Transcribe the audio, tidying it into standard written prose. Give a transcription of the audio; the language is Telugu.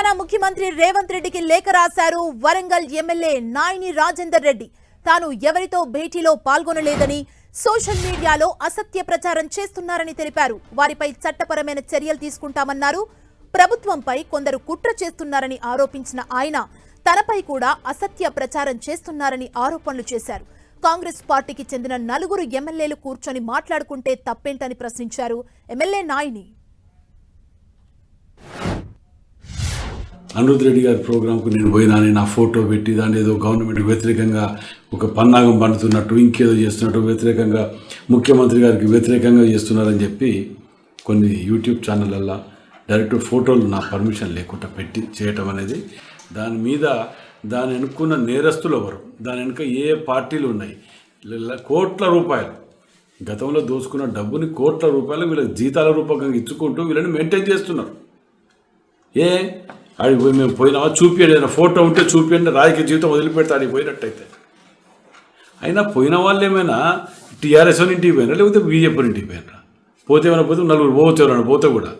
తెలంగాణ ముఖ్యమంత్రి రేవంత్ రెడ్డికి లేఖ రాశారు వరంగల్ ఎమ్మెల్యే నాయిని రాజేందర్ రెడ్డి. తాను ఎవరితో భేటీలో పాల్గొనలేదని, సోషల్ మీడియాలో అసత్య ప్రచారం చేస్తున్నారని తెలిపారు. వారిపై చట్టపరమైన చర్యలు తీసుకుంటామన్నారు. ప్రభుత్వంపై కొందరు కుట్ర చేస్తున్నారని ఆరోపించిన ఆయన తనపై కూడా అసత్య ప్రచారం చేస్తున్నారని ఆరోపణలు చేశారు. కాంగ్రెస్ పార్టీకి చెందిన 4 ఎమ్మెల్యేలు కూర్చొని మాట్లాడుకుంటే తప్పేంటని ప్రశ్నించారు ఎమ్మెల్యే నాయిని. అనిరుద్ రెడ్డి గారి ప్రోగ్రాంకు నేను పోయినాని నా ఫోటో పెట్టి దాన్ని ఏదో గవర్నమెంట్ వ్యతిరేకంగా ఒక పన్నాగం పండుతున్నట్టు ఇంకేదో చేస్తున్నట్టు వ్యతిరేకంగా ముఖ్యమంత్రి గారికి వ్యతిరేకంగా చేస్తున్నారని చెప్పి కొన్ని యూట్యూబ్ ఛానళ్ళల్లో డైరెక్ట్ ఫోటోలు నా పర్మిషన్ లేకుండా పెట్టి చేయటం అనేది దాని వెనుక్కున్న నేరస్తులు ఎవరు, దాని వెనుక ఏ పార్టీలు ఉన్నాయి, కోట్ల రూపాయలు గతంలో దోచుకున్న డబ్బుని కోట్ల రూపాయలు వీళ్ళకి జీతాల రూపకంగా ఇచ్చుకుంటూ వీళ్ళని మెయింటైన్ చేస్తున్నారు. ఆడికి పోయి మేము పోయినామా చూపించండి, ఏదైనా ఫోటో ఉంటే చూపించండి, రాజకీయ జీవితం వదిలిపెడితే ఆడికి పోయినట్టయితే. అయినా పోయిన వాళ్ళు ఏమైనా టీఆర్ఎస్ ఇంటికి పోయినా లేకపోతే బీజేపీ ఇంటికి పోయినా, పోతే ఏమైనా పోతే 4 పోవచ్చు, ఎవరైనా పోతే కూడా